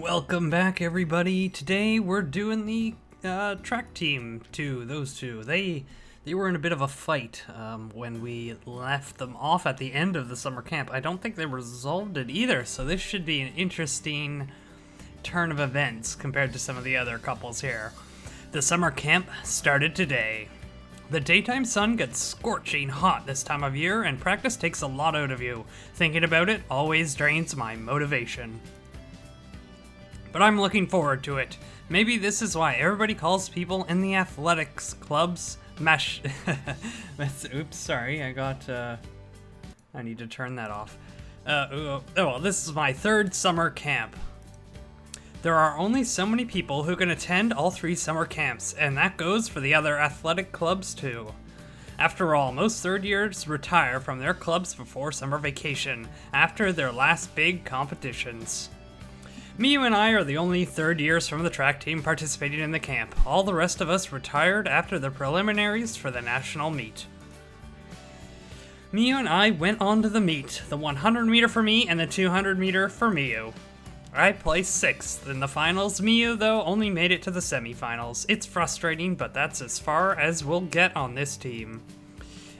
Welcome back, everybody. Today we're doing the track team. Those two. They were in a bit of a fight when we left them off at the end of the summer camp. I don't think they resolved it either, so this should be an interesting turn of events compared to some of the other couples here. The summer camp started today. The daytime sun gets scorching hot this time of year, and practice takes a lot out of you. Thinking about it always drains my motivation. But I'm looking forward to it. Maybe this is why everybody calls people in the athletics clubs Oops, sorry, I need to turn that off. This is my third summer camp. There are only so many people who can attend all 3 summer camps, and that goes for the other athletic clubs too. After all, most third years retire from their clubs before summer vacation, after their last big competitions. Miyu and I are the only third years from the track team participating in the camp. All the rest of us retired after the preliminaries for the national meet. Miyu and I went on to the meet, the 100 meter for me and the 200 meter for Miyu. I placed 6th in the finals. Miyu, though, only made it to the semifinals. It's frustrating, but that's as far as we'll get on this team.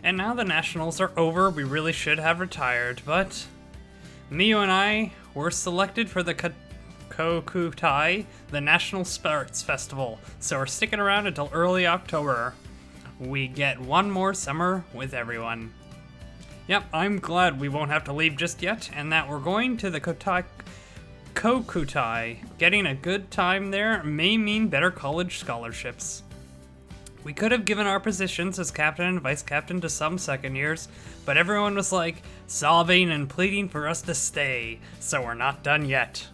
And now the nationals are over, we really should have retired, but Miyu and I were selected for the Kokutai, the National Sports Festival, so we're sticking around until early October. We get one more summer with everyone. Yep, I'm glad we won't have to leave just yet, and that we're going to the Kokutai. Getting a good time there may mean better college scholarships. We could have given our positions as captain and vice captain to some second years, but everyone was like sobbing and pleading for us to stay, so we're not done yet.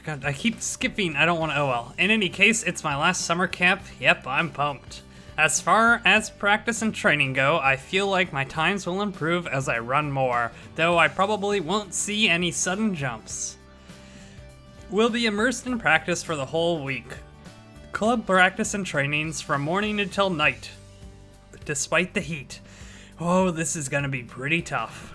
God, I keep skipping. I don't want to. Oh well. In any case, it's my last summer camp. Yep, I'm pumped. As far as practice and training go, I feel like my times will improve as I run more, though I probably won't see any sudden jumps. We'll be immersed in practice for the whole week. Club practice and trainings from morning until night, despite the heat. Oh, this is gonna be pretty tough.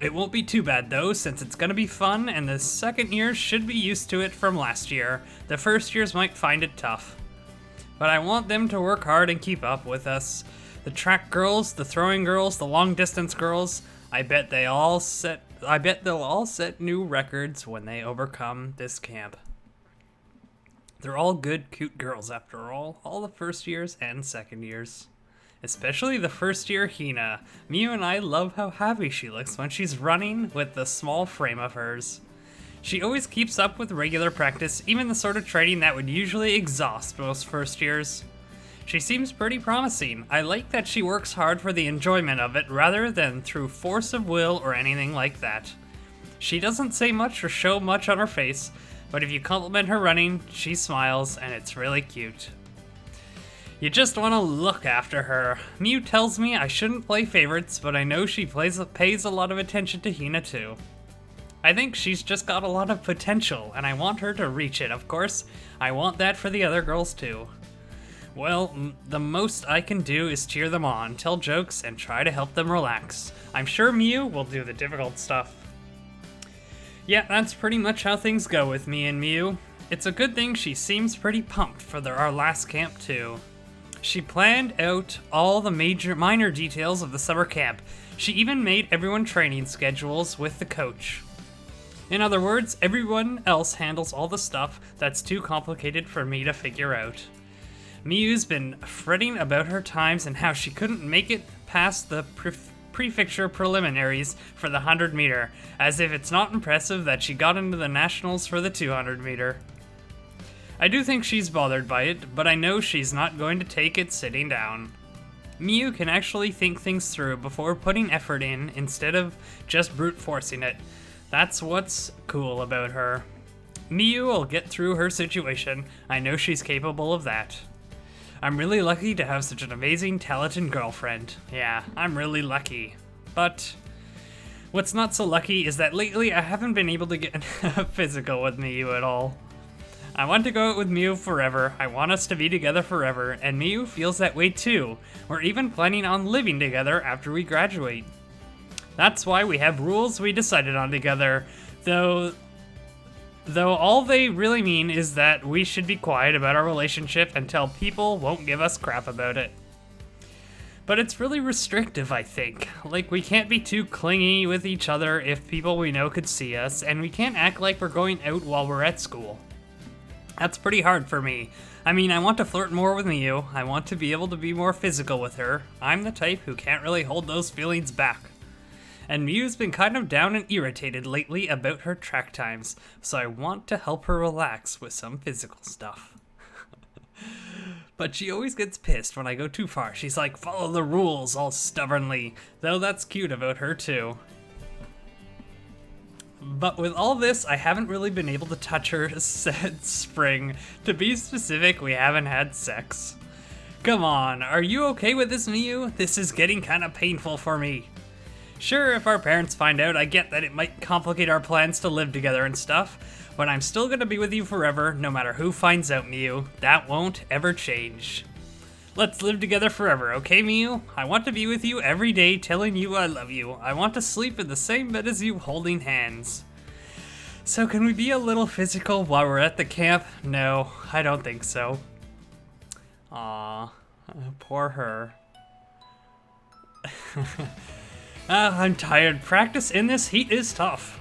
It won't be too bad though, since it's gonna be fun and the second years should be used to it from last year. The first years might find it tough. But I want them to work hard and keep up with us. The track girls, the throwing girls, the long distance girls, I bet they'll all set new records when they overcome this camp. They're all good, cute girls after all the first years and second years. Especially the first year Hina. Miyu and I love how happy she looks when she's running with the small frame of hers. She always keeps up with regular practice, even the sort of training that would usually exhaust most first years. She seems pretty promising. I like that she works hard for the enjoyment of it rather than through force of will or anything like that. She doesn't say much or show much on her face, but if you compliment her running, she smiles and it's really cute. You just want to look after her. Miyu tells me I shouldn't play favorites, but I know she pays a lot of attention to Hina too. I think she's just got a lot of potential, and I want her to reach it, of course. I want that for the other girls too. Well, the most I can do is cheer them on, tell jokes, and try to help them relax. I'm sure Miyu will do the difficult stuff. Yeah, that's pretty much how things go with me and Miyu. It's a good thing she seems pretty pumped for our last camp too. She planned out all the minor details of the summer camp. She even made everyone training schedules with the coach. In other words, everyone else handles all the stuff that's too complicated for me to figure out. Miyu's been fretting about her times and how she couldn't make it past the prefecture preliminaries for the 100 meter, as if it's not impressive that she got into the nationals for the 200 meter. I do think she's bothered by it, but I know she's not going to take it sitting down. Miyu can actually think things through before putting effort in instead of just brute forcing it. That's what's cool about her. Miyu will get through her situation. I know she's capable of that. I'm really lucky to have such an amazing, talented girlfriend. Yeah, I'm really lucky. But what's not so lucky is that lately I haven't been able to get physical with Miyu at all. I want to go out with Miyu forever. I want us to be together forever, and Miyu feels that way too. We're even planning on living together after we graduate. That's why we have rules we decided on together, though all they really mean is that we should be quiet about our relationship until people won't give us crap about it. But it's really restrictive, I think. Like, we can't be too clingy with each other if people we know could see us, and we can't act like we're going out while we're at school. That's pretty hard for me. I mean, I want to flirt more with Miyu. I want to be able to be more physical with her. I'm the type who can't really hold those feelings back. And Miyu's been kind of down and irritated lately about her track times, so I want to help her relax with some physical stuff. But she always gets pissed when I go too far. She's like, follow the rules, all stubbornly, though that's cute about her too. But with all this, I haven't really been able to touch her since spring. To be specific, we haven't had sex. Come on, are you okay with this, Miyu? This is getting kind of painful for me. Sure, if our parents find out, I get that it might complicate our plans to live together and stuff, but I'm still gonna be with you forever, no matter who finds out, Miyu. That won't ever change. Let's live together forever, okay, Miyu? I want to be with you every day, telling you I love you. I want to sleep in the same bed as you, holding hands. So can we be a little physical while we're at the camp? No, I don't think so. Aww, poor her. I'm tired. Practice in this heat is tough.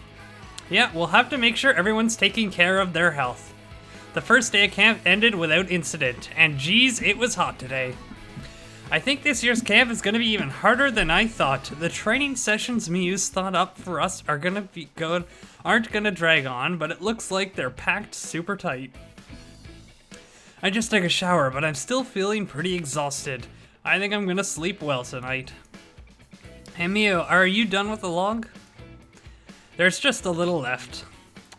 Yeah, we'll have to make sure everyone's taking care of their health. The first day of camp ended without incident, and geez, it was hot today. I think this year's camp is going to be even harder than I thought. The training sessions Miyu's thought up for us are going to be good, aren't going to drag on, but it looks like they're packed super tight. I just took a shower, but I'm still feeling pretty exhausted. I think I'm going to sleep well tonight. Hey Miyu, are you done with the log? There's just a little left.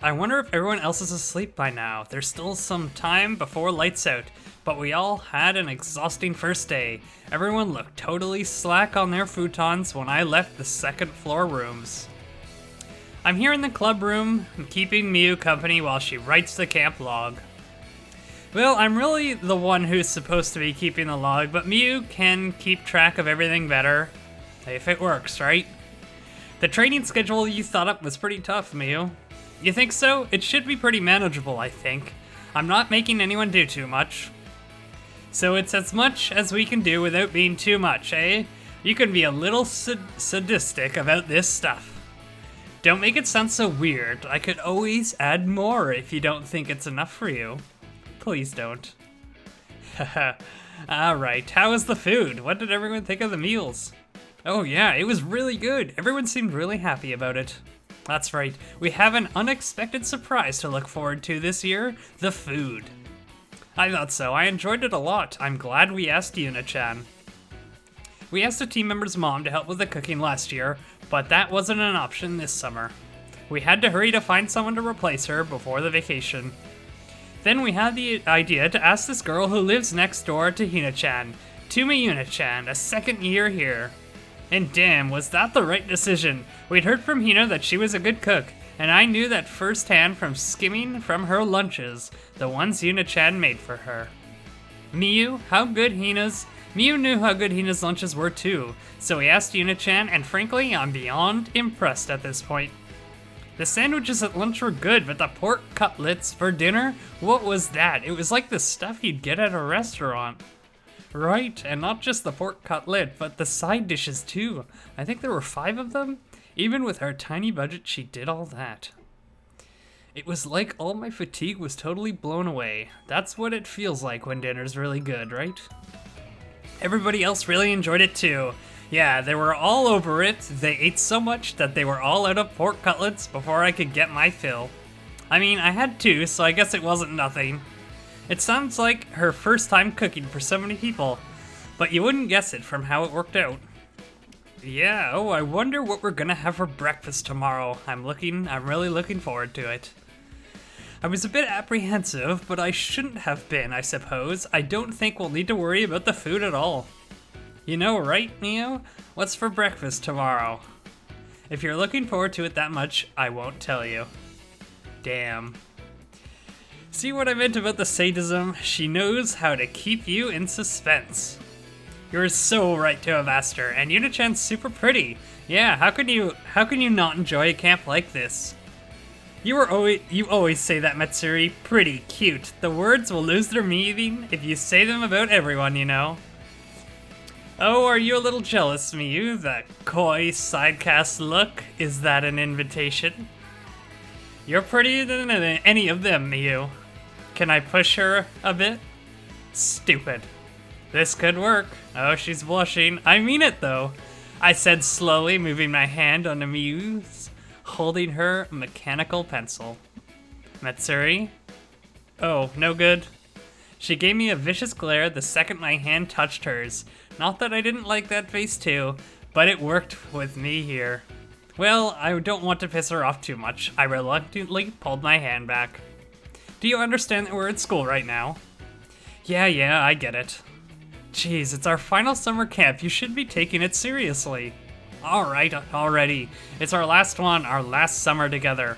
I wonder if everyone else is asleep by now. There's still some time before lights out, but we all had an exhausting first day. Everyone looked totally slack on their futons when I left the second floor rooms. I'm here in the club room, keeping Miyu company while she writes the camp log. Well, I'm really the one who's supposed to be keeping the log, but Miyu can keep track of everything better. If it works, right? The training schedule you thought up was pretty tough, Miyu. You think so? It should be pretty manageable, I think. I'm not making anyone do too much. So it's as much as we can do without being too much, eh? You can be a little sadistic about this stuff. Don't make it sound so weird. I could always add more if you don't think it's enough for you. Please don't. Haha. Alright, how was the food? What did everyone think of the meals? Oh yeah, it was really good. Everyone seemed really happy about it. That's right, we have an unexpected surprise to look forward to this year, the food. I thought so, I enjoyed it a lot. I'm glad we asked Yuna-chan. We asked a team member's mom to help with the cooking last year, but that wasn't an option this summer. We had to hurry to find someone to replace her before the vacation. Then we had the idea to ask this girl who lives next door to Hina-chan, Tumi Yuna-chan, a second year here. And damn, was that the right decision. We'd heard from Hina that she was a good cook, and I knew that firsthand from skimming from her lunches, the ones Yuna-chan made for her. Miyu knew how good Hina's lunches were too, so we asked Yuna-chan, and frankly, I'm beyond impressed at this point. The sandwiches at lunch were good, but the pork cutlets for dinner? What was that? It was like the stuff you'd get at a restaurant. Right, and not just the pork cutlet, but the side dishes too. I think there were 5 of them. Even with our tiny budget, she did all that. It was like all my fatigue was totally blown away. That's what it feels like when dinner's really good, right? Everybody else really enjoyed it too. Yeah, they were all over it. They ate so much that they were all out of pork cutlets before I could get my fill. I mean, I had 2, so I guess it wasn't nothing. It sounds like her first time cooking for so many people, but you wouldn't guess it from how it worked out. Yeah, oh, I wonder what we're gonna have for breakfast tomorrow. I'm really looking forward to it. I was a bit apprehensive, but I shouldn't have been, I suppose. I don't think we'll need to worry about the food at all. You know, right, Neo? What's for breakfast tomorrow? If you're looking forward to it that much, I won't tell you. Damn. See what I meant about the sadism? She knows how to keep you in suspense. You're so right to have asked her, and Yuna-chan's super pretty. Yeah, how can you not enjoy a camp like this? You always say that, Matsuri. Pretty cute. The words will lose their meaning if you say them about everyone, you know. Oh, are you a little jealous, Miyu? That coy, sidecast look? Is that an invitation? You're prettier than any of them, Miyu. Can I push her a bit? Stupid. This could work. Oh, she's blushing. I mean it, though. I said slowly, moving my hand on Miyu's, holding her mechanical pencil. Matsuri? Oh, no good. She gave me a vicious glare the second my hand touched hers. Not that I didn't like that face too, but it worked with me here. Well, I don't want to piss her off too much. I reluctantly pulled my hand back. Do you understand that we're at school right now? Yeah, I get it. Jeez, it's our final summer camp. You should be taking it seriously. Alright, already. It's our last one, our last summer together.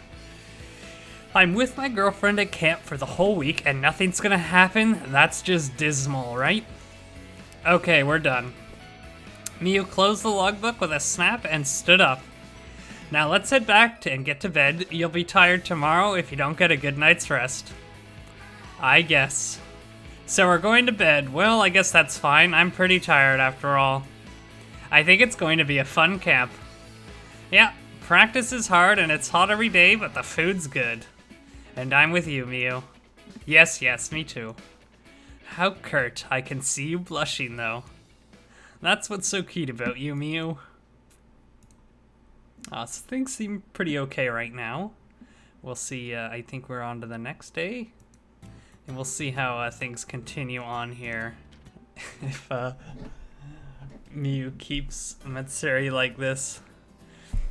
I'm with my girlfriend at camp for the whole week and nothing's gonna happen? That's just dismal, right? Okay, we're done. Miyu closed the logbook with a snap and stood up. Now let's head back and get to bed. You'll be tired tomorrow if you don't get a good night's rest. I guess. So we're going to bed. Well, I guess that's fine. I'm pretty tired after all. I think it's going to be a fun camp. Yeah, practice is hard and it's hot every day, but the food's good. And I'm with you, Miyu. Yes, me too. How curt. I can see you blushing, though. That's what's so cute about you, Miyu. So things seem pretty okay right now. We'll see, I think we're on to the next day. And we'll see how things continue on here. If Miyu keeps Matsuri like this.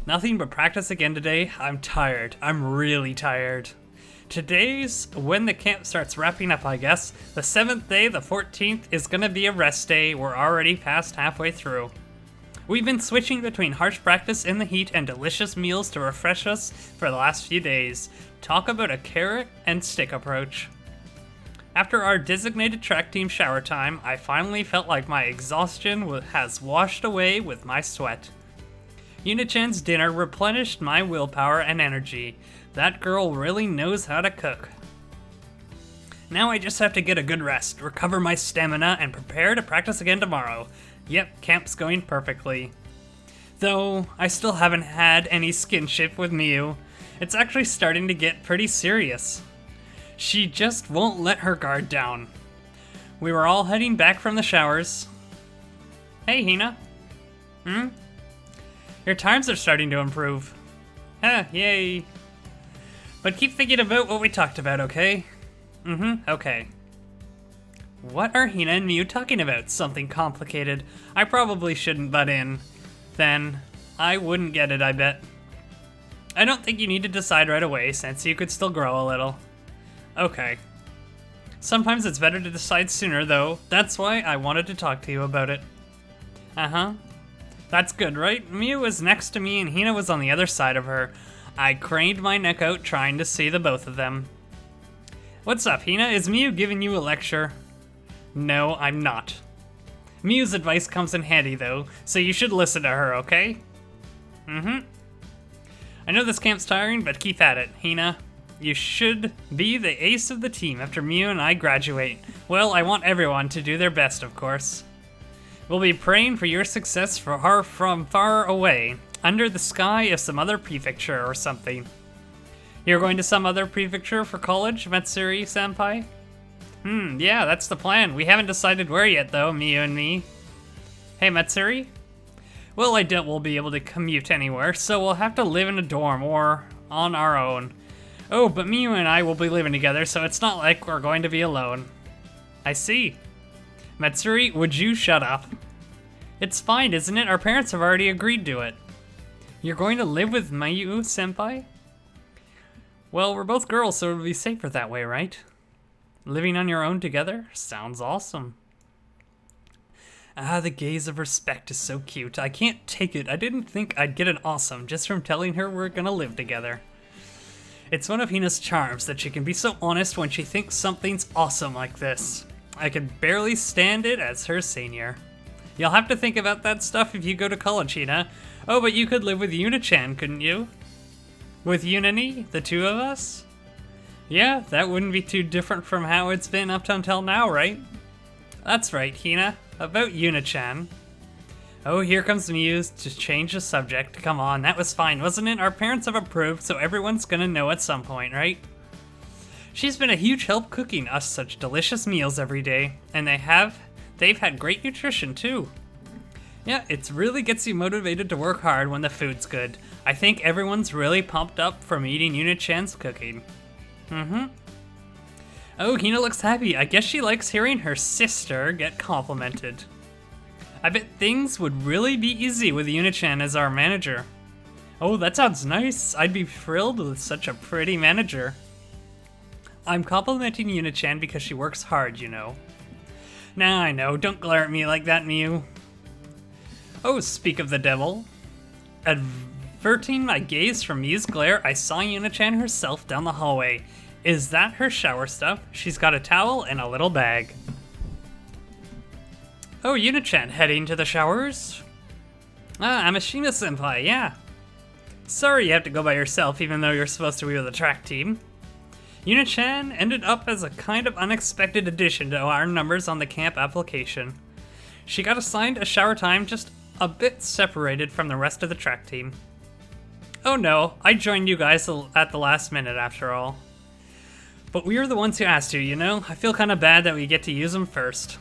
Nothing but practice again today. I'm tired. I'm really tired. Today's when the camp starts wrapping up, I guess. The 7th day, the 14th, is gonna be a rest day. We're already past halfway through. We've been switching between harsh practice in the heat and delicious meals to refresh us for the last few days. Talk about a carrot and stick approach. After our designated track team shower time, I finally felt like my exhaustion has washed away with my sweat. Yuna-chan's dinner replenished my willpower and energy. That girl really knows how to cook. Now I just have to get a good rest, recover my stamina, and prepare to practice again tomorrow. Yep, camp's going perfectly. Though, I still haven't had any skinship with Miyu. It's actually starting to get pretty serious. She just won't let her guard down. We were all heading back from the showers. Hey, Hina. Your times are starting to improve. Yay. But keep thinking about what we talked about, okay? Okay. What are Hina and Miyu talking about? Something complicated. I probably shouldn't butt in. Then, I wouldn't get it, I bet. I don't think you need to decide right away, since you could still grow a little. Okay. Sometimes it's better to decide sooner, though. That's why I wanted to talk to you about it. That's good, right? Miyu was next to me and Hina was on the other side of her. I craned my neck out trying to see the both of them. What's up, Hina? Is Miyu giving you a lecture? No, I'm not. Miyu's advice comes in handy, though, so you should listen to her, okay? I know this camp's tiring, but keep at it, Hina. You should be the ace of the team after Miyu and I graduate. Well, I want everyone to do their best, of course. We'll be praying for your success from far away, under the sky of some other prefecture or something. You're going to some other prefecture for college, Matsuri-senpai? Yeah, that's the plan. We haven't decided where yet, though, Miyu and me. Hey, Matsuri? Well, I doubt we'll be able to commute anywhere, so we'll have to live in a dorm or on our own. Oh, but Miyu and I will be living together, so it's not like we're going to be alone. I see. Matsuri, would you shut up? It's fine, isn't it? Our parents have already agreed to it. You're going to live with Miyu-senpai? Well, we're both girls, so it'll be safer that way, right? Living on your own together? Sounds awesome. The gaze of respect is so cute. I can't take it. I didn't think I'd get an awesome just from telling her we're gonna live together. It's one of Hina's charms that she can be so honest when she thinks something's awesome like this. I can barely stand it as her senior. You'll have to think about that stuff if you go to college, Hina. Oh, but you could live with Yuna-chan, couldn't you? With Unani, the two of us? Yeah, that wouldn't be too different from how it's been up until now, right? That's right, Hina. About Yuna-chan. Oh, here comes Miyu to change the subject. Come on, that was fine, wasn't it? Our parents have approved, so everyone's gonna know at some point, right? She's been a huge help cooking us such delicious meals every day, and they've had great nutrition too. Yeah, it really gets you motivated to work hard when the food's good. I think everyone's really pumped up from eating Yuna-chan's cooking. Oh, Hina looks happy. I guess she likes hearing her sister get complimented. I bet things would really be easy with Yuna-chan as our manager. Oh, that sounds nice. I'd be thrilled with such a pretty manager. I'm complimenting Yuna-chan because she works hard, you know. Nah, I know. Don't glare at me like that, Miyu. Oh, speak of the devil. Averting my gaze from Miyu's glare, I saw Yuna-chan herself down the hallway. Is that her shower stuff? She's got a towel and a little bag. Oh, Yuna-chan, heading to the showers? Ah, Amashina Senpai, yeah. Sorry you have to go by yourself even though you're supposed to be with the track team. Yuna-chan ended up as a kind of unexpected addition to our numbers on the camp application. She got assigned a shower time just a bit separated from the rest of the track team. Oh no, I joined you guys at the last minute after all. But we are the ones who asked you, you know? I feel kind of bad that we get to use them first.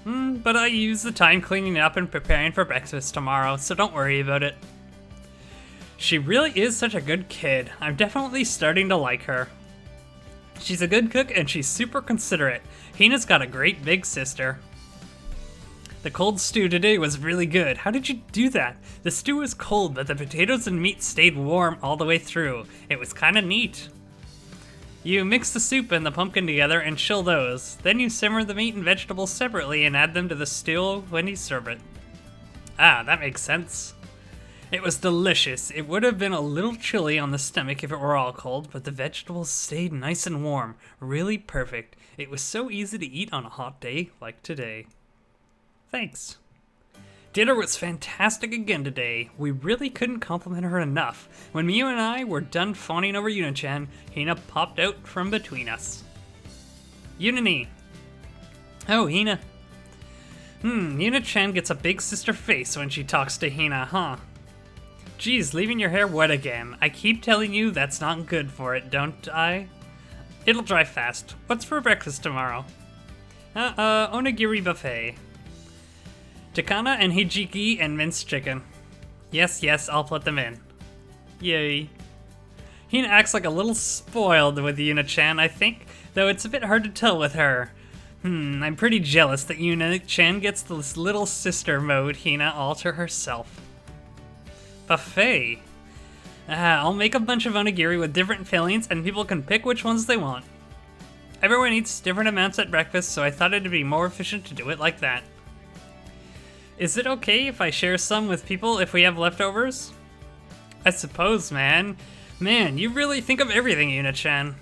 But I use the time cleaning up and preparing for breakfast tomorrow, so don't worry about it. She really is such a good kid. I'm definitely starting to like her. She's a good cook and she's super considerate. Hina's got a great big sister. The cold stew today was really good. How did you do that? The stew was cold, but the potatoes and meat stayed warm all the way through. It was kinda neat. You mix the soup and the pumpkin together and chill those. Then you simmer the meat and vegetables separately and add them to the stew when you serve it. Ah, that makes sense. It was delicious. It would have been a little chilly on the stomach if it were all cold, but the vegetables stayed nice and warm. Really perfect. It was so easy to eat on a hot day like today. Thanks. Dinner was fantastic again today. We really couldn't compliment her enough. When Miyu and I were done fawning over Yuna-chan, Hina popped out from between us. Unani. Oh, Hina. Yuna-chan gets a big sister face when she talks to Hina, huh? Geez, leaving your hair wet again. I keep telling you that's not good for it, don't I? It'll dry fast. What's for breakfast tomorrow? Onigiri buffet. Takana and hijiki and minced chicken. Yes, I'll put them in. Yay. Hina acts like a little spoiled with Yuna-chan, I think, though it's a bit hard to tell with her. I'm pretty jealous that Yuna-chan gets this little sister mode Hina all to herself. Buffet. I'll make a bunch of onigiri with different fillings and people can pick which ones they want. Everyone eats different amounts at breakfast, so I thought it'd be more efficient to do it like that. Is it okay if I share some with people if we have leftovers? I suppose, man. Man, you really think of everything, Yuna-chan.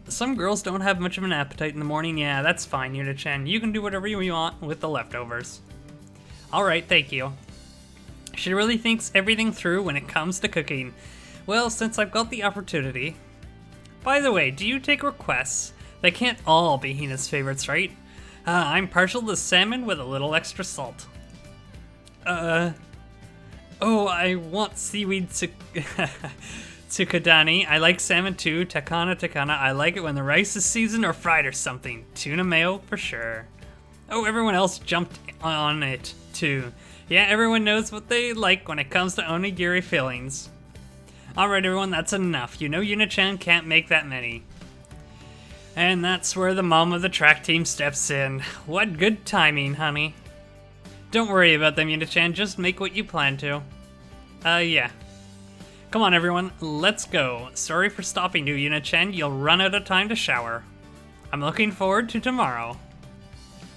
Some girls don't have much of an appetite in the morning. Yeah, that's fine, Yuna-chan. You can do whatever you want with the leftovers. Alright, thank you. She really thinks everything through when it comes to cooking. Well, since I've got the opportunity. By the way, do you take requests? They can't all be Hina's favorites, right? I'm partial to salmon with a little extra salt. Oh, I want seaweed tsukadani. I like salmon too. Takana. I like it when the rice is seasoned or fried or something. Tuna mayo for sure. Oh, everyone else jumped on it too. Yeah, everyone knows what they like when it comes to onigiri fillings. Alright everyone, that's enough. You know Yuna-chan can't make that many. And that's where the mom of the track team steps in. What good timing, honey. Don't worry about them, Yuna-chan, just make what you plan to. Yeah. Come on everyone, let's go. Sorry for stopping you, Yuna-chan, you'll run out of time to shower. I'm looking forward to tomorrow.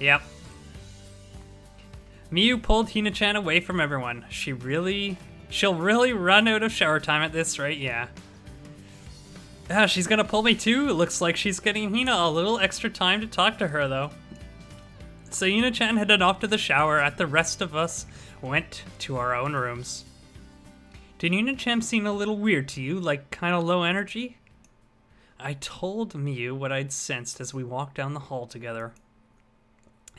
Yep. Miyu pulled Hina-chan away from everyone. She'll really run out of shower time at this rate, yeah. She's gonna pull me too? It looks like she's getting Hina a little extra time to talk to her, though. So Yuna-chan headed off to the shower and the rest of us went to our own rooms. Did Yuna-chan seem a little weird to you, like kinda low energy? I told Miyu what I'd sensed as we walked down the hall together.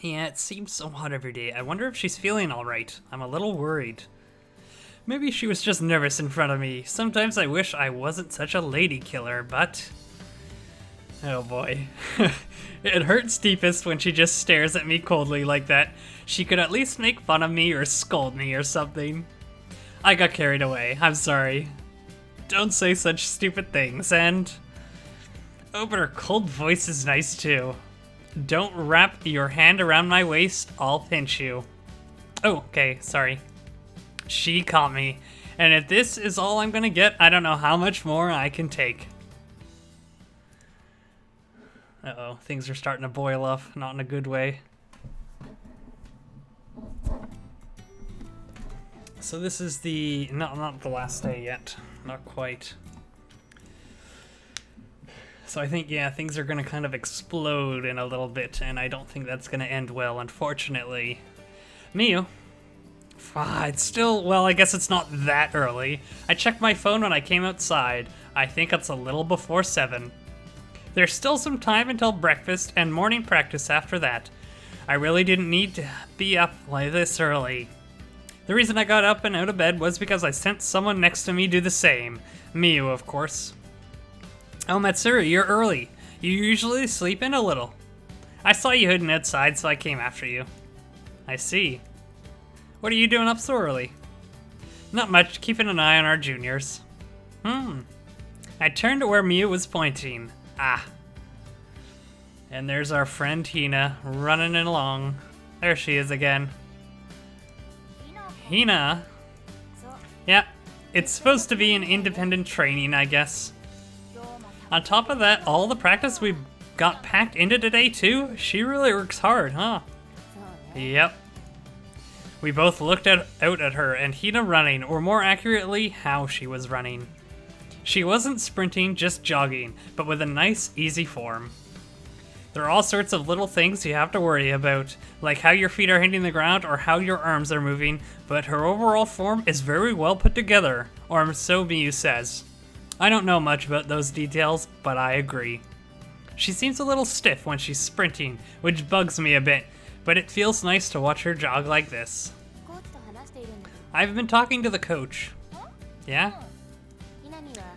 Yeah, it seems so hot every day. I wonder if she's feeling alright. I'm a little worried. Maybe she was just nervous in front of me. Sometimes I wish I wasn't such a lady killer, but... oh boy. It hurts deepest when she just stares at me coldly like that. She could at least make fun of me or scold me or something. I got carried away. I'm sorry. Don't say such stupid things, and... oh, but her cold voice is nice too. Don't wrap your hand around my waist, I'll pinch you. Oh, okay, sorry. She caught me. And if this is all I'm gonna get, I don't know how much more I can take. Uh-oh, things are starting to boil up, not in a good way. So this is the... not the last day yet. Not quite. So I think, yeah, things are gonna kind of explode in a little bit, and I don't think that's gonna end well, unfortunately. Miyu. It's still, well, I guess it's not that early. I checked my phone when I came outside. I think it's a little before 7. There's still some time until breakfast and morning practice after that. I really didn't need to be up like this early. The reason I got up and out of bed was because I sensed someone next to me do the same. Miyu, of course. Oh, Matsuri, you're early. You usually sleep in a little. I saw you hidden outside, so I came after you. I see. What are you doing up so early? Not much, keeping an eye on our juniors. I turned to where Miyu was pointing. Ah. And there's our friend Hina, running along. There she is again. Hina? Yeah, it's supposed to be an independent training, I guess. On top of that, all the practice we got packed into today too? She really works hard, huh? Yep. We both looked out at her and Hina running, or more accurately, how she was running. She wasn't sprinting, just jogging, but with a nice, easy form. There are all sorts of little things you have to worry about, like how your feet are hitting the ground or how your arms are moving, but her overall form is very well put together, or so Miyu says. I don't know much about those details, but I agree. She seems a little stiff when she's sprinting, which bugs me a bit, but it feels nice to watch her jog like this. I've been talking to the coach. Yeah?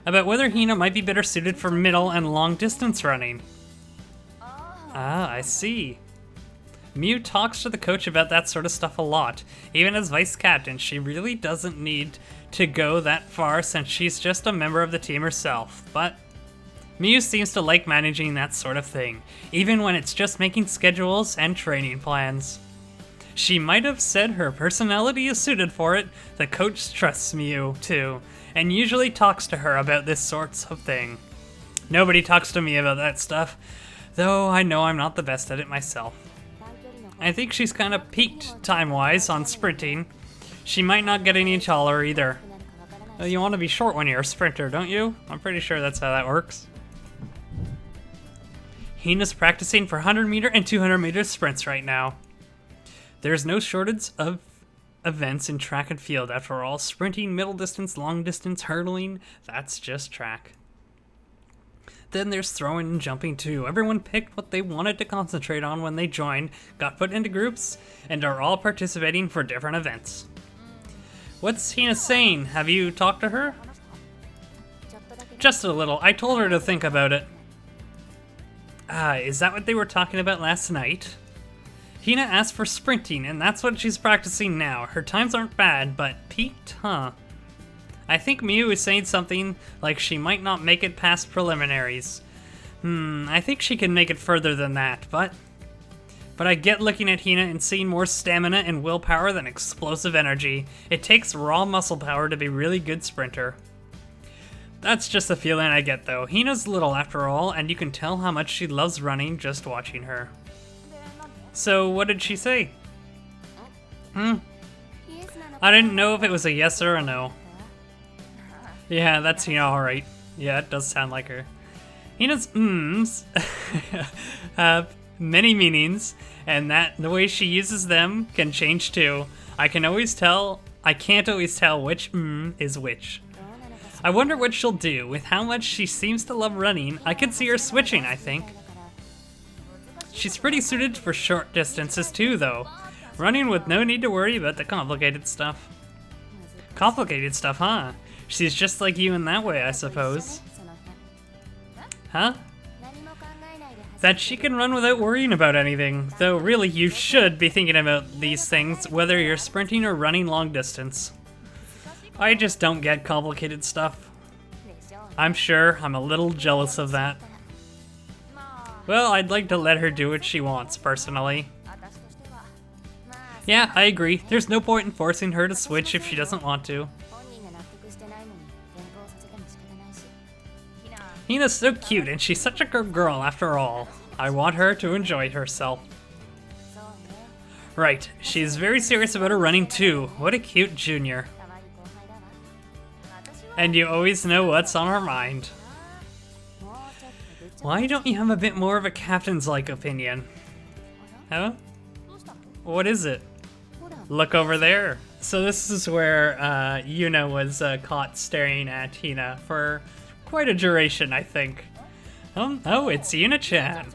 About whether Hina might be better suited for middle and long distance running. Ah, I see. Miyu talks to the coach about that sort of stuff a lot. Even as vice captain, she really doesn't need to go that far since she's just a member of the team herself, but Miyu seems to like managing that sort of thing, even when it's just making schedules and training plans. She might have said her personality is suited for it. The coach trusts Miyu, too, and usually talks to her about this sort of thing. Nobody talks to me about that stuff, though I know I'm not the best at it myself. I think she's kind of peaked time-wise on sprinting. She might not get any taller either. You want to be short when you're a sprinter, don't you? I'm pretty sure that's how that works. Hina's practicing for 100-meter and 200-meter sprints right now. There's no shortage of events in track and field. After all, sprinting, middle distance, long distance, hurdling, that's just track. Then there's throwing and jumping too. Everyone picked what they wanted to concentrate on when they joined, got put into groups, and are all participating for different events. What's Hina saying? Have you talked to her? Just a little. I told her to think about it. Is that what they were talking about last night? Hina asked for sprinting, and that's what she's practicing now. Her times aren't bad, but peaked, huh? I think Miyu is saying something like she might not make it past preliminaries. I think she can make it further than that, but I get looking at Hina and seeing more stamina and willpower than explosive energy. It takes raw muscle power to be a really good sprinter. That's just the feeling I get though. Hina's little after all, and you can tell how much she loves running just watching her. So what did she say? I didn't know if it was a yes or a no. Yeah, that's Hina, alright. Yeah, it does sound like her. Hina's many meanings, and that the way she uses them can change too. I can't always tell which is which. I wonder what she'll do. With how much she seems to love running, I could see her switching, I think. She's pretty suited for short distances too, though. Running with no need to worry about the complicated stuff. Complicated stuff, huh? She's just like you in that way, I suppose. Huh? That she can run without worrying about anything, though really you should be thinking about these things whether you're sprinting or running long distance. I just don't get complicated stuff. I'm sure I'm a little jealous of that. Well, I'd like to let her do what she wants, personally. Yeah, I agree. There's no point in forcing her to switch if she doesn't want to. Hina's so cute, and she's such a good girl after all. I want her to enjoy herself. Right, she's very serious about her running too. What a cute junior. And you always know what's on her mind. Why don't you have a bit more of a captain's-like opinion? Huh? What is it? Look over there. So this is where Yuna was caught staring at Hina for quite a duration, I think. Oh, it's Yuna-chan.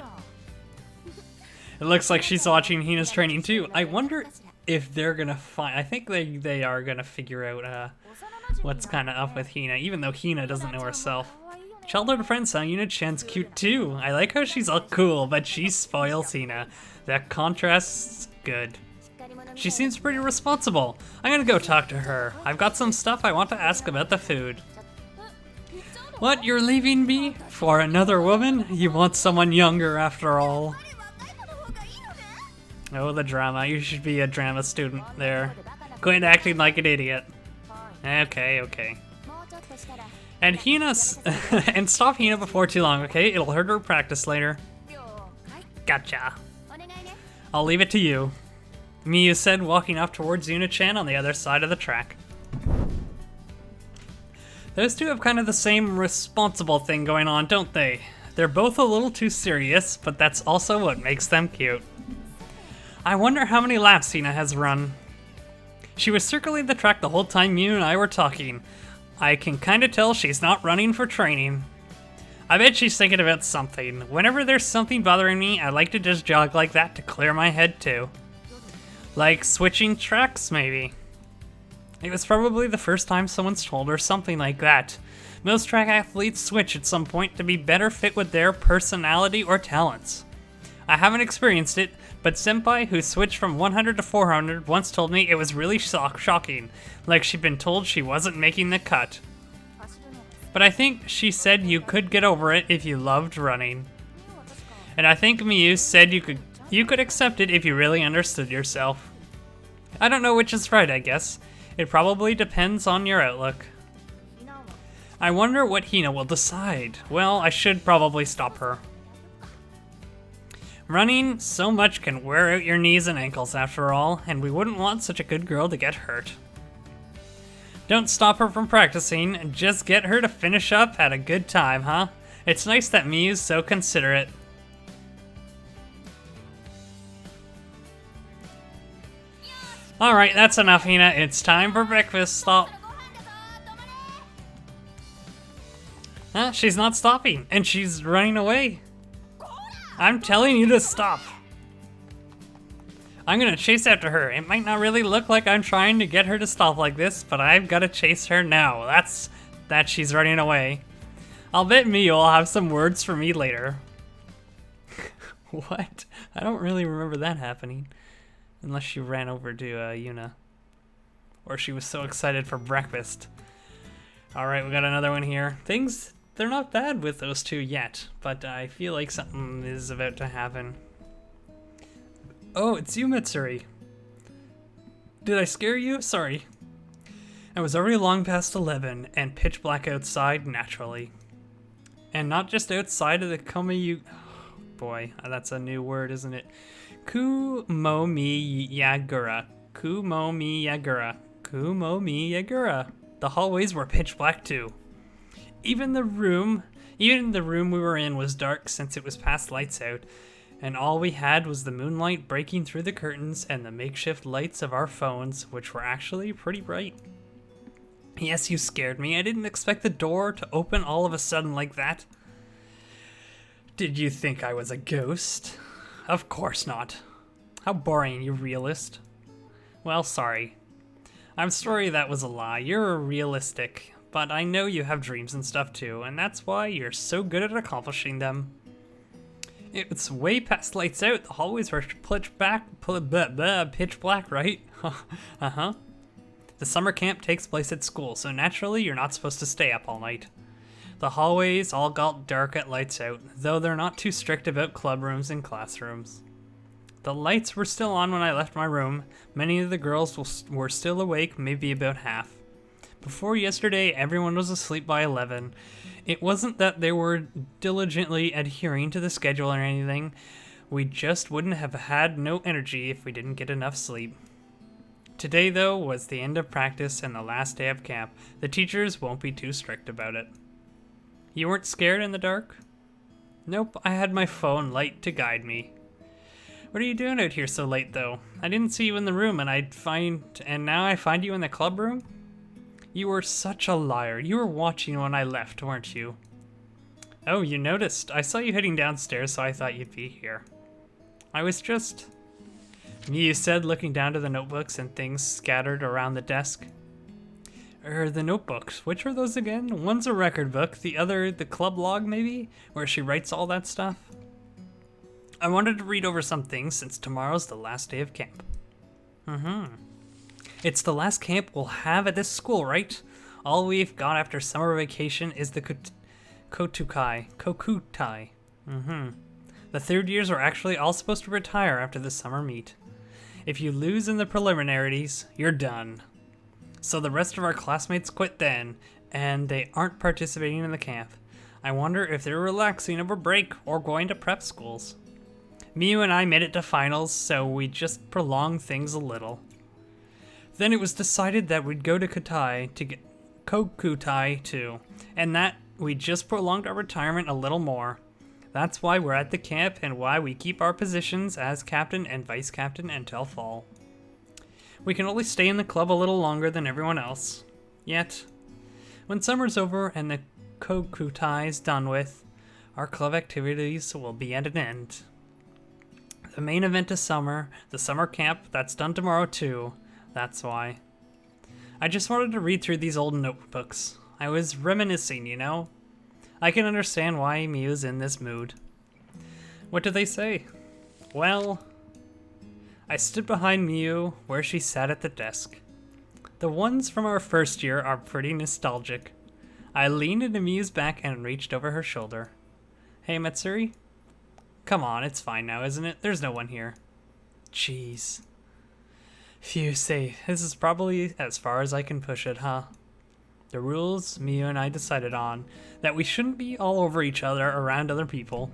It looks like she's watching Hina's training too. I wonder if they're gonna find... I think they are gonna figure out what's kind of up with Hina, even though Hina doesn't know herself. Childhood friend Sang Yuna-chan's cute too. I like how she's all cool, but she spoils Hina. That contrast's good. She seems pretty responsible. I'm gonna go talk to her. I've got some stuff I want to ask about the food. What, you're leaving me? For another woman? You want someone younger after all. Oh, the drama. You should be a drama student there. Quit acting like an idiot. Okay. And and stop Hina before too long, okay? It'll hurt her practice later. Gotcha. I'll leave it to you. Miyu said, walking off towards Yuna-chan on the other side of the track. Those two have kind of the same responsible thing going on, don't they? They're both a little too serious, but that's also what makes them cute. I wonder how many laps Hina has run. She was circling the track the whole time Miyu and I were talking. I can kind of tell she's not running for training. I bet she's thinking about something. Whenever there's something bothering me, I like to just jog like that to clear my head too. Like switching tracks, maybe. It was probably the first time someone's told her something like that. Most track athletes switch at some point to be better fit with their personality or talents. I haven't experienced it, but Senpai, who switched from 100 to 400, once told me it was really shocking, like she'd been told she wasn't making the cut. But I think she said you could get over it if you loved running. And I think Miyu said you could accept it if you really understood yourself. I don't know which is right, I guess. It probably depends on your outlook. I wonder what Hina will decide. Well, I should probably stop her. Running so much can wear out your knees and ankles after all, and we wouldn't want such a good girl to get hurt. Don't stop her from practicing, just get her to finish up at a good time, huh? It's nice that Miyu's so considerate. Alright, that's enough, Hina. It's time for breakfast. Stop. She's not stopping, and she's running away. I'm telling you to stop. I'm gonna chase after her. It might not really look like I'm trying to get her to stop like this, but I've gotta chase her now. That's that she's running away. I'll bet Miyu will have some words for me later. What? I don't really remember that happening. Unless she ran over to Yuna. Or she was so excited for breakfast. Alright, we got another one here. They're not bad with those two yet, but I feel like something is about to happen. Oh, it's you, Matsuri. Did I scare you? Sorry. I was already long past 11, and pitch black outside, naturally. And not just outside of the Komayu... Oh, boy, that's a new word, isn't it? Kumomiyagura. Kumomiyagura. Kumomiyagura. The hallways were pitch black too. Even the room we were in was dark since it was past lights out. And all we had was the moonlight breaking through the curtains and the makeshift lights of our phones, which were actually pretty bright. Yes, you scared me. I didn't expect the door to open all of a sudden like that. Did you think I was a ghost? Of course not. How boring, you realist. Well, sorry. I'm sorry that was a lie. You're realistic, but I know you have dreams and stuff too, and that's why you're so good at accomplishing them. It's way past lights out. The hallways were pitch black, right? Uh-huh. The summer camp takes place at school, so naturally you're not supposed to stay up all night. The hallways all got dark at lights out, though they're not too strict about club rooms and classrooms. The lights were still on when I left my room. Many of the girls were still awake, maybe about half. Before yesterday, everyone was asleep by 11. It wasn't that they were diligently adhering to the schedule or anything. We just wouldn't have had no energy if we didn't get enough sleep. Today, though, was the end of practice and the last day of camp. The teachers won't be too strict about it. You weren't scared in the dark? Nope, I had my phone light to guide me. What are you doing out here so late, though? I didn't see you in the room, and now I find you in the club room? You were such a liar. You were watching when I left, weren't you? Oh, you noticed. I saw you heading downstairs, so I thought you'd be here. I was just... Miyu said, looking down to the notebooks and things scattered around the desk. The notebooks. Which are those again? One's a record book, the other the club log, maybe? Where she writes all that stuff? I wanted to read over some things since tomorrow's the last day of camp. It's the last camp we'll have at this school, right? All we've got after summer vacation is the Kokutai. The third years are actually all supposed to retire after the summer meet. If you lose in the preliminaries, you're done. So the rest of our classmates quit then, and they aren't participating in the camp. I wonder if they're relaxing over break or going to prep schools. Miyu and I made it to finals, so we just prolonged things a little. Then it was decided that we'd go to Kokutai too, and that we just prolonged our retirement a little more. That's why we're at the camp and why we keep our positions as captain and vice captain until fall. We can only stay in the club a little longer than everyone else. Yet, when summer's over and the Kokutai's done with, our club activities will be at an end. The main event is summer, the summer camp, that's done tomorrow too. That's why. I just wanted to read through these old notebooks. I was reminiscing, you know? I can understand why Miyu's in this mood. What did they say? Well, I stood behind Miyu where she sat at the desk. The ones from our first year are pretty nostalgic. I leaned into Miyu's back and reached over her shoulder. Hey, Matsuri? Come on, it's fine now, isn't it? There's no one here. Jeez. Phew, safe. This is probably as far as I can push it, huh? The rules Miyu and I decided on, that we shouldn't be all over each other around other people.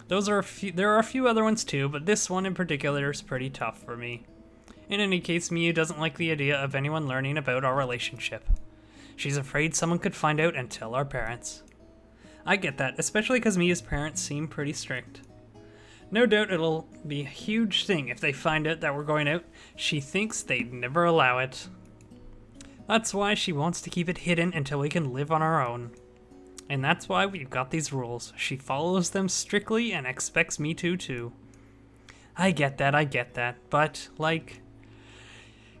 There are a few other ones too, but this one in particular is pretty tough for me. In any case, Miyu doesn't like the idea of anyone learning about our relationship. She's afraid someone could find out and tell our parents. I get that, especially because Miyu's parents seem pretty strict. No doubt it'll be a huge thing if they find out that we're going out. She thinks they'd never allow it. That's why she wants to keep it hidden until we can live on our own. And that's why we've got these rules. She follows them strictly and expects me to too. I get that, but, like,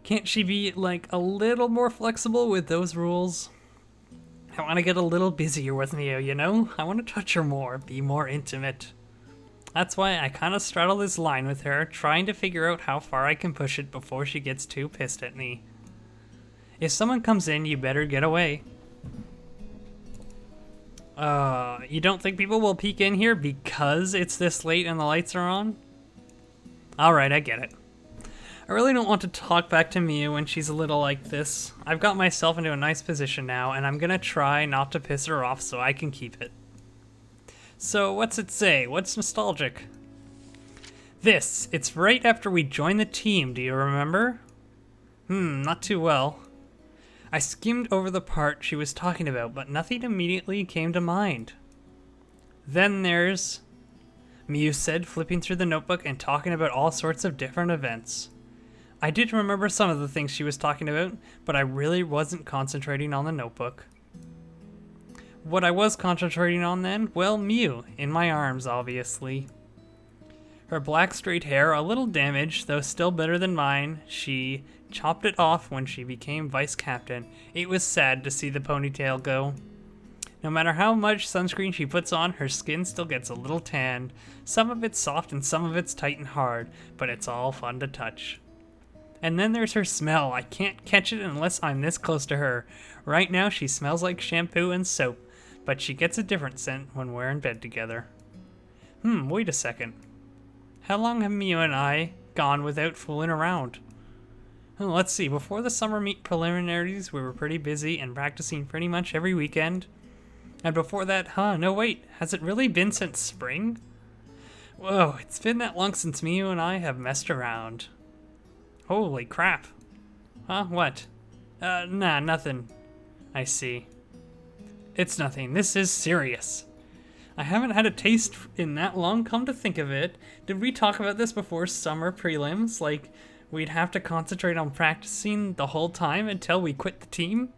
can't she be, like, a little more flexible with those rules? I want to get a little busier with Miyu, you know? I want to touch her more, be more intimate. That's why I kind of straddle this line with her, trying to figure out how far I can push it before she gets too pissed at me. If someone comes in, you better get away. You don't think people will peek in here because it's this late and the lights are on? Alright, I get it. I really don't want to talk back to Miyu when she's a little like this. I've got myself into a nice position now, and I'm gonna try not to piss her off so I can keep it. So, what's it say? What's nostalgic? It's right after we joined the team, do you remember? Not too well. I skimmed over the part she was talking about, but nothing immediately came to mind. Then there's... Miyu said, flipping through the notebook and talking about all sorts of different events. I did remember some of the things she was talking about, but I really wasn't concentrating on the notebook. What I was concentrating on then? Well, Miyu, in my arms, obviously. Her black straight hair, a little damaged, though still better than mine. She chopped it off when she became vice captain. It was sad to see the ponytail go. No matter how much sunscreen she puts on, her skin still gets a little tanned. Some of it's soft and some of it's tight and hard, but it's all fun to touch. And then there's her smell. I can't catch it unless I'm this close to her. Right now she smells like shampoo and soap, but she gets a different scent when we're in bed together. Wait a second. How long have Miyu and I gone without fooling around? Let's see, before the summer meet preliminaries, we were pretty busy and practicing pretty much every weekend. And before that, no wait, has it really been since spring? Whoa, it's been that long since Miyu and I have messed around. Holy crap. What? Nah, nothing. I see. It's nothing, this is serious. I haven't had a taste in that long, come to think of it. Did we talk about this before summer prelims? Like, we'd have to concentrate on practicing the whole time until we quit the team?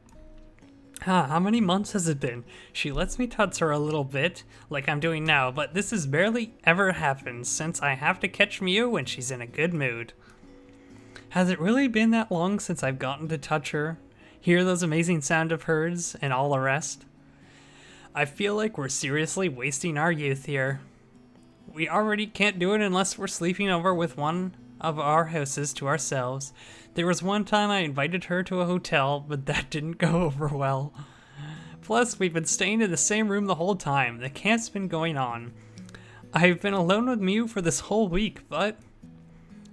How many months has it been? She lets me touch her a little bit, like I'm doing now, but this has barely ever happened since I have to catch Miyu when she's in a good mood. Has it really been that long since I've gotten to touch her, hear those amazing sound of hers, and all the rest? I feel like we're seriously wasting our youth here. We already can't do it unless we're sleeping over with one of our houses to ourselves. There was one time I invited her to a hotel, but that didn't go over well. Plus, we've been staying in the same room the whole time. The camp's been going on. I've been alone with Miyu for this whole week, but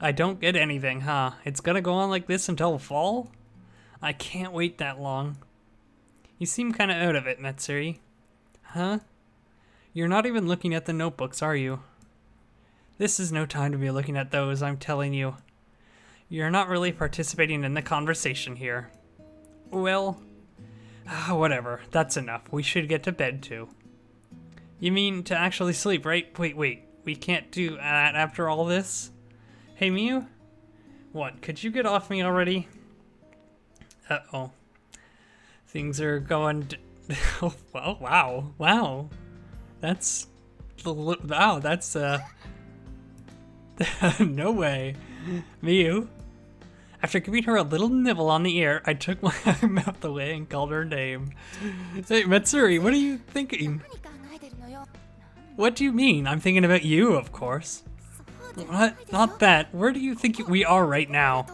I don't get anything, It's gonna go on like this until fall? I can't wait that long. You seem kinda out of it, Matsuri. You're not even looking at the notebooks, are you? This is no time to be looking at those, I'm telling you. You're not really participating in the conversation here. Well, whatever, that's enough. We should get to bed too. You mean to actually sleep, right? Wait, we can't do that after all this? Hey, Miyu? What, could you get off me already? Uh-oh. Things are going... Oh, well, wow. That's... Wow, that's, no way. Miyu. After giving her a little nibble on the ear, I took my mouth away and called her name. Hey, Matsuri, what are you thinking? What do you mean? I'm thinking about you, of course. What? Not that. Where do you think we are right now?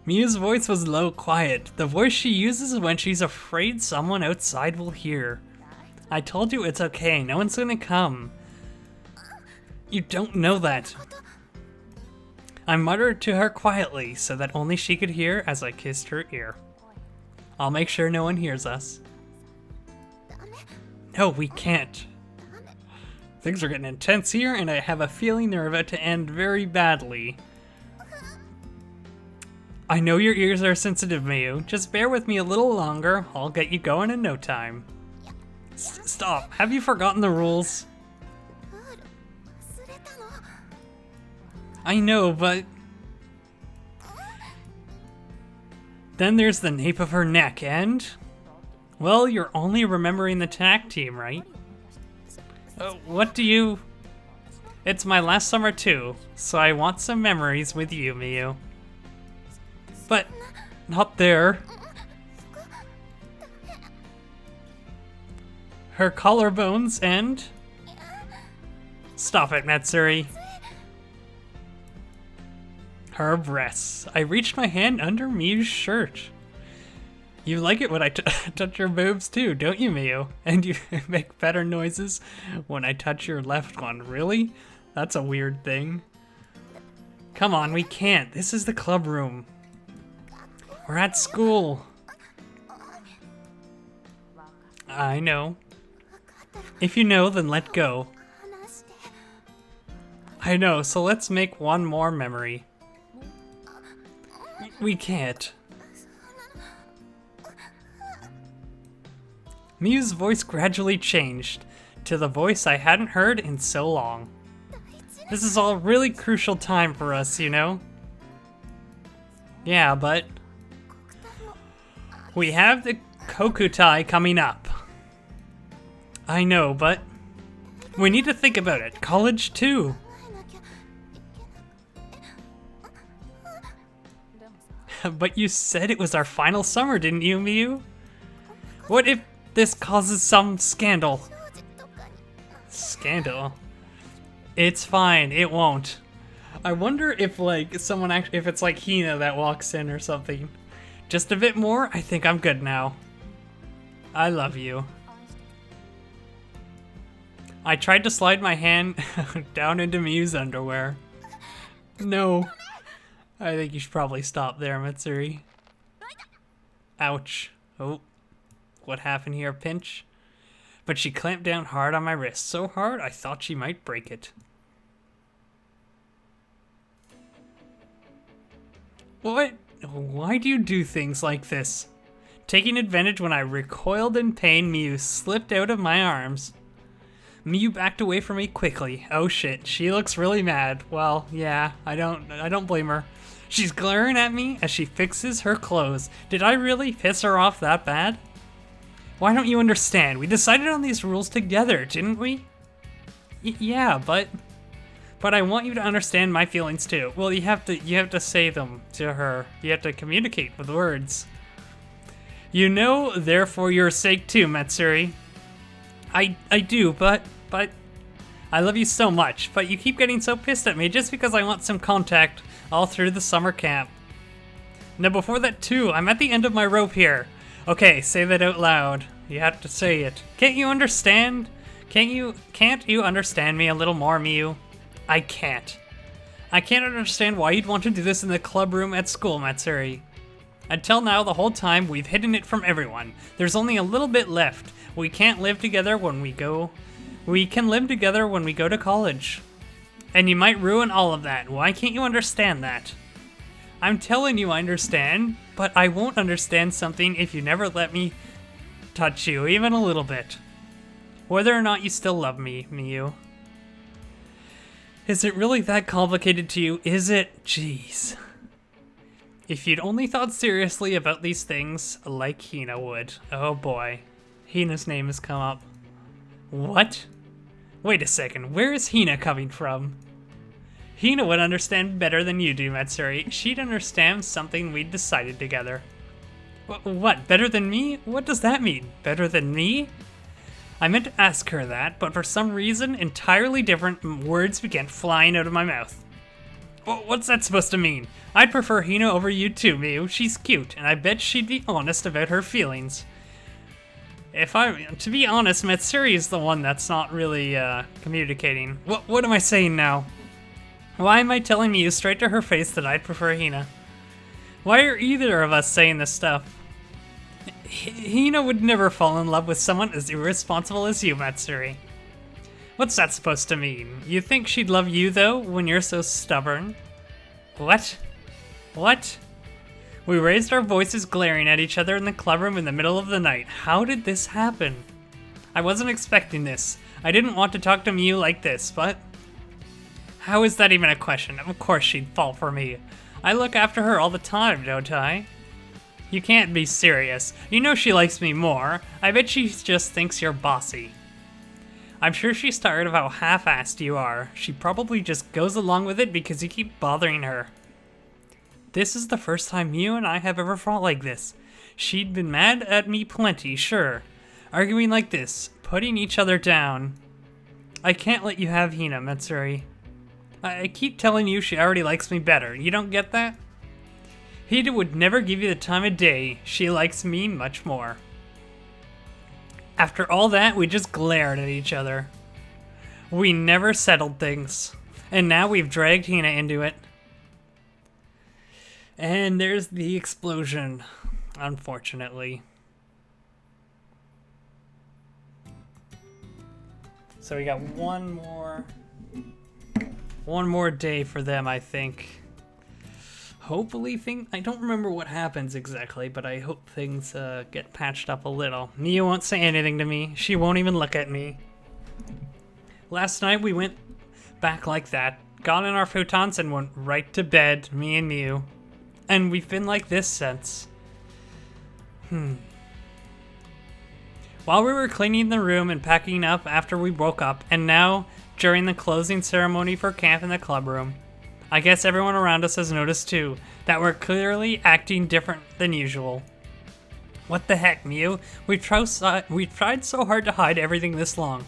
Miyu's voice was low, quiet. The voice she uses when she's afraid someone outside will hear. I told you it's okay. No one's gonna come. You don't know that. I muttered to her quietly so that only she could hear as I kissed her ear. I'll make sure no one hears us. No, we can't. Things are getting intense here, and I have a feeling they're about to end very badly. I know your ears are sensitive, Miyu. Just bear with me a little longer. I'll get you going in no time. Stop. Have you forgotten the rules? I know, but... Then there's the nape of her neck, and... Well, you're only remembering the tag team, right? What do you... It's my last summer too, so I want some memories with you, Miyu. But... not there. Her collarbones and... Stop it, Matsuri. Her breasts. I reached my hand under Miyu's shirt. You like it when I touch your boobs too, don't you, Miyu? And you make better noises when I touch your left one. Really? That's a weird thing. Come on, we can't. This is the club room. We're at school. I know. If you know, then let go. I know, so let's make one more memory. We can't. Miyu's voice gradually changed. to the voice I hadn't heard in so long. This is all really crucial time for us, you know? Yeah, but we have the Kokutai coming up. I know, but we need to think about it. College too. But you said it was our final summer, didn't you, Miyu? What if this causes some scandal? Scandal? It's fine, it won't. I wonder if like someone actually, if it's like Hina that walks in or something. Just a bit more, I think I'm good now. I love you. I tried to slide my hand down into Miyu's underwear. No. I think you should probably stop there, Matsuri. Ouch. Oh. What happened here, pinch? But she clamped down hard on my wrist, so hard I thought she might break it. What? Why do you do things like this? Taking advantage when I recoiled in pain, Miyu slipped out of my arms. Miyu backed away from me quickly. Oh shit, she looks really mad. Well, yeah, I don't blame her. She's glaring at me as she fixes her clothes. Did I really piss her off that bad? Why don't you understand? We decided on these rules together, didn't we? Yeah, but I want you to understand my feelings too. Well, you have to say them to her. You have to communicate with words. You know, they're for your sake too, Matsuri. I do, but I love you so much, but you keep getting so pissed at me just because I want some contact all through the summer camp. Now before that too, I'm at the end of my rope here. Okay, say that out loud. You have to say it. Can't you understand? Can't you understand me a little more, Miyu? I can't. I can't understand why you'd want to do this in the club room at school, Matsuri. Until now, the whole time, we've hidden it from everyone. There's only a little bit left. We can't live together when we go... We can live together when we go to college. And you might ruin all of that. Why can't you understand that? I'm telling you I understand, but I won't understand something if you never let me touch you, even a little bit. Whether or not you still love me, Miyu. Is it really that complicated to you? Is it? Jeez. If you'd only thought seriously about these things, like Hina would. Oh boy. Hina's name has come up. What? Wait a second, where is Hina coming from? Hina would understand better than you do, Matsuri. She'd understand something we'd decided together. What, better than me? What does that mean? Better than me? I meant to ask her that, but for some reason, entirely different words began flying out of my mouth. What's that supposed to mean? I'd prefer Hina over you too, Miyu. She's cute, and I bet she'd be honest about her feelings. To be honest, Matsuri is the one that's not really, communicating. What am I saying now? Why am I telling Miyu straight to her face that I'd prefer Hina? Why are either of us saying this stuff? Hina would never fall in love with someone as irresponsible as you, Matsuri. What's that supposed to mean? You think she'd love you, though, when you're so stubborn? What? What? We raised our voices glaring at each other in the clubroom in the middle of the night. How did this happen? I wasn't expecting this. I didn't want to talk to Miyu like this, but... How is that even a question? Of course she'd fall for me. I look after her all the time, don't I? You can't be serious. You know she likes me more. I bet she just thinks you're bossy. I'm sure she's tired of how half-assed you are. She probably just goes along with it because you keep bothering her. This is the first time Miyu and I have ever fought like this. She'd been mad at me plenty, sure. Arguing like this, putting each other down. I can't let you have Hina, Matsuri. I keep telling you she already likes me better. You don't get that? Hina would never give you the time of day. She likes me much more. After all that, we just glared at each other. We never settled things. And now we've dragged Hina into it. And there's the explosion, unfortunately. So we got one more day for them, I think. Hopefully I don't remember what happens exactly, but I hope things get patched up a little. Miyu won't say anything to me. She won't even look at me. Last night we went back like that, got in our futons and went right to bed, me and Miyu. And we've been like this since. While we were cleaning the room and packing up after we woke up, and now during the closing ceremony for camp in the club room. I guess everyone around us has noticed too, that we're clearly acting different than usual. What the heck, Miyu? We've tried so hard to hide everything this long.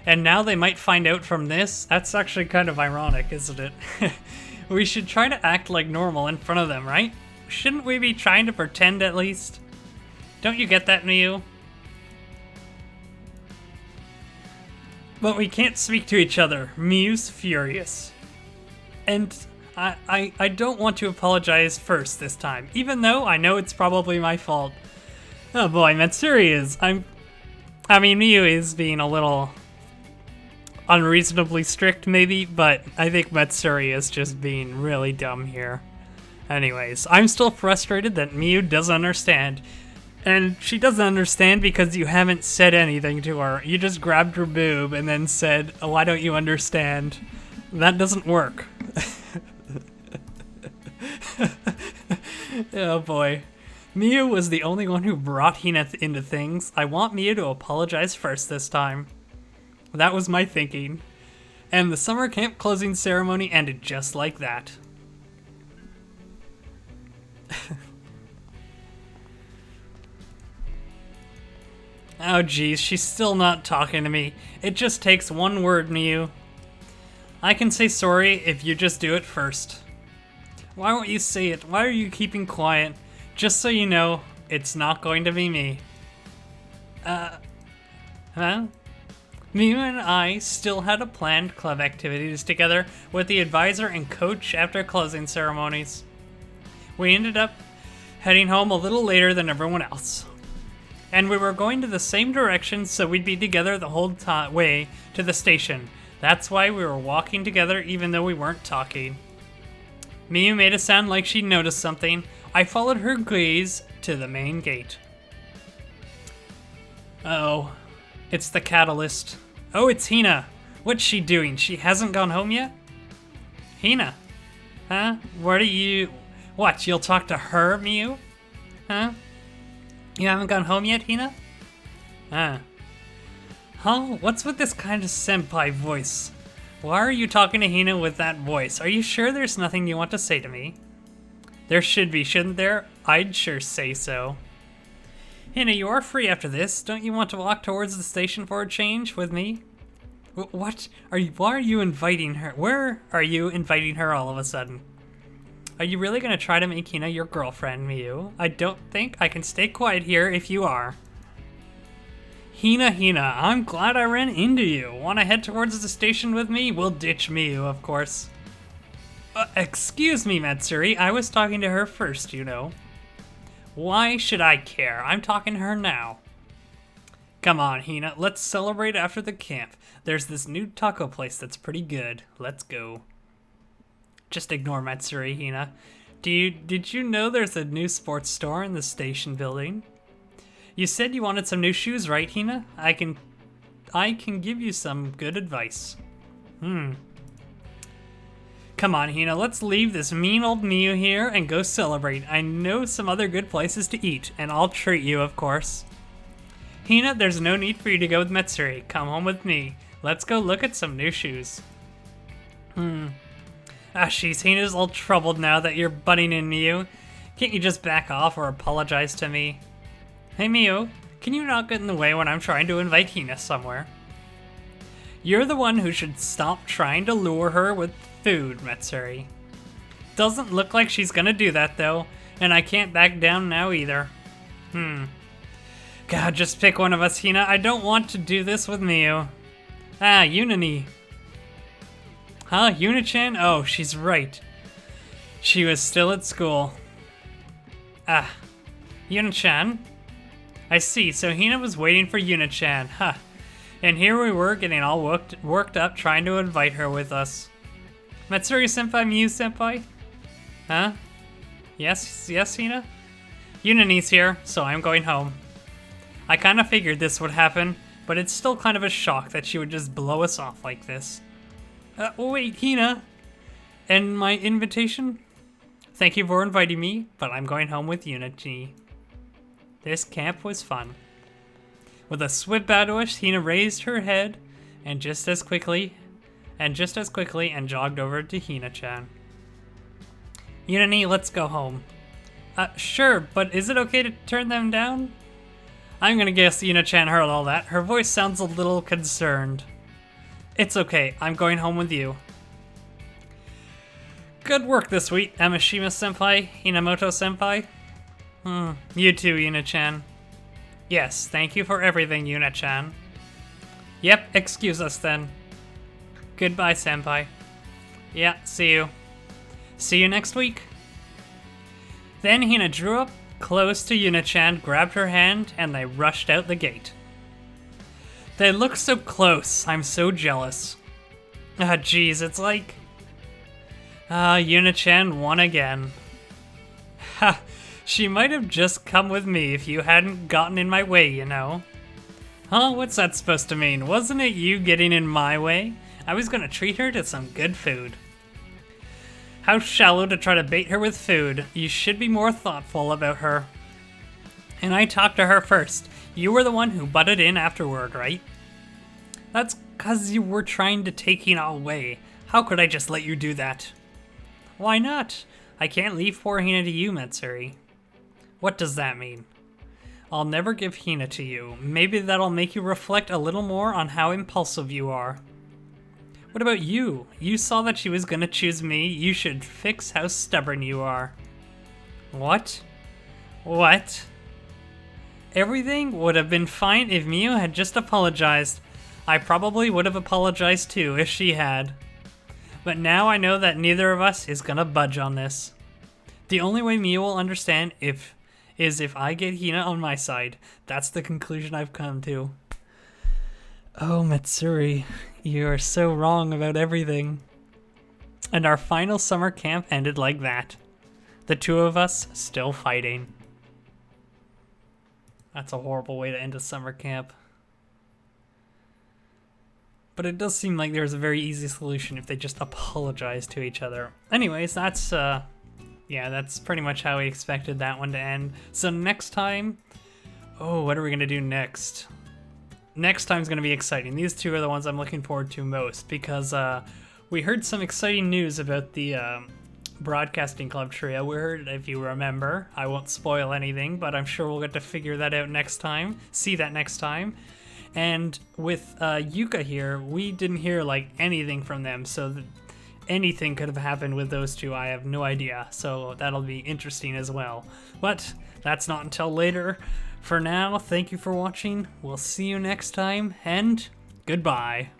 And now they might find out from this? That's actually kind of ironic, isn't it? We should try to act like normal in front of them, right? Shouldn't we be trying to pretend at least? Don't you get that, Miyu? But we can't speak to each other. Miyu's furious. And I don't want to apologize first this time, even though I know it's probably my fault. Oh boy, Matsuri is. Miyu is being a little unreasonably strict maybe, but I think Matsuri is just being really dumb here. Anyways, I'm still frustrated that Miyu doesn't understand. And she doesn't understand because you haven't said anything to her. You just grabbed her boob and then said, "Oh, why don't you understand?" That doesn't work. Oh boy. Miyu was the only one who brought Hina into things. I want Miyu to apologize first this time. That was my thinking. And the summer camp closing ceremony ended just like that. Oh geez, she's still not talking to me. It just takes one word, Miyu. I can say sorry if you just do it first. Why won't you say it? Why are you keeping quiet? Just so you know, it's not going to be me. Huh? Miyu and I still had a planned club activities together with the advisor and coach after closing ceremonies. We ended up heading home a little later than everyone else. And we were going to the same direction, so we'd be together the whole way to the station. That's why we were walking together even though we weren't talking. Miyu made it sound like she noticed something. I followed her gaze to the main gate. Uh-oh. It's the catalyst. Oh, it's Hina. What's she doing? She hasn't gone home yet? Hina. Huh? What, you'll talk to her, Miyu? Huh? You haven't gone home yet, Hina? Huh? What's with this kind of senpai voice? Why are you talking to Hina with that voice? Are you sure there's nothing you want to say to me? There should be, shouldn't there? I'd sure say so. Hina, you are free after this. Don't you want to walk towards the station for a change with me? Why are you inviting her? Where are you inviting her all of a sudden? Are you really going to try to make Hina your girlfriend, Miyu? I don't think I can stay quiet here if you are. Hina, I'm glad I ran into you. Want to head towards the station with me? We'll ditch Miyu, of course. Excuse me, Matsuri. I was talking to her first, you know. Why should I care? I'm talking to her now. Come on, Hina. Let's celebrate after the camp. There's this new taco place that's pretty good. Let's go. Just ignore Matsuri, Hina. Did you know there's a new sports store in the station building? You said you wanted some new shoes, right, Hina? I can give you some good advice. Come on, Hina, let's leave this mean old Miyu here and go celebrate. I know some other good places to eat, and I'll treat you, of course. Hina, there's no need for you to go with Matsuri. Come home with me. Let's go look at some new shoes. Jeez, Hina's all troubled now that you're butting in, Miyu. Can't you just back off or apologize to me? Hey, Miyu, can you not get in the way when I'm trying to invite Hina somewhere? You're the one who should stop trying to lure her with food, Matsuri. Doesn't look like she's gonna do that, though, and I can't back down now either. God, just pick one of us, Hina. I don't want to do this with Miyu. Unani. Huh, Yuna-chan? Oh, she's right. She was still at school. Yuna-chan? I see, so Hina was waiting for Yuna-chan, huh. And here we were getting all worked up trying to invite her with us. Matsuri-senpai, Miyu-senpai? Huh? Yes, Hina? Unani's here, so I'm going home. I kinda figured this would happen. but it's still kind of a shock that she would just blow us off like this. Wait, Hina. And my invitation? Thank you for inviting me, but I'm going home with Unity. This camp was fun. With a swift bow to us, Hina raised her head and just as quickly and jogged over to Hina-chan. Unity, let's go home. Sure, but is it okay to turn them down? I'm gonna guess Hina-chan heard all that. Her voice sounds a little concerned. It's okay, I'm going home with you. Good work this week, Amashima-senpai, Hinamoto-senpai. You too, Yuna-chan. Yes, thank you for everything, Yuna-chan. Yep, excuse us then. Goodbye, senpai. Yeah, see you. See you next week. Then Hina drew up close to Yuna-chan, grabbed her hand, and they rushed out the gate. They look so close, I'm so jealous. Geez, it's like... Yuna-chan won again. Ha, she might have just come with me if you hadn't gotten in my way, you know. Huh, what's that supposed to mean? Wasn't it you getting in my way? I was gonna treat her to some good food. How shallow to try to bait her with food. You should be more thoughtful about her. And I talked to her first. You were the one who butted in afterward, right? That's 'cause you were trying to take Hina away. How could I just let you do that? Why not? I can't leave poor Hina to you, Matsuri. What does that mean? I'll never give Hina to you. Maybe that'll make you reflect a little more on how impulsive you are. What about you? You saw that she was gonna choose me. You should fix how stubborn you are. What? What? Everything would have been fine if Miyu had just apologized. I probably would have apologized too if she had. But now I know that neither of us is gonna budge on this. The only way Miyu will understand is if I get Hina on my side. That's the conclusion I've come to. Oh, Matsuri, you are so wrong about everything. And our final summer camp ended like that. The two of us still fighting. That's a horrible way to end a summer camp. But it does seem like there's a very easy solution if they just apologize to each other. Anyways, that's that's pretty much how we expected that one to end. So next time, what are we gonna do next? Next time's gonna be exciting. These two are the ones I'm looking forward to most because we heard some exciting news about the Broadcasting Club trio. We heard, if you remember, I won't spoil anything, but I'm sure we'll get to figure that out next time, see that next time. And with Yuka here, we didn't hear like anything from them, so anything could have happened with those two. I have no idea, so that'll be interesting as well. But that's not until later. For now, thank you for watching. We'll see you next time, and goodbye.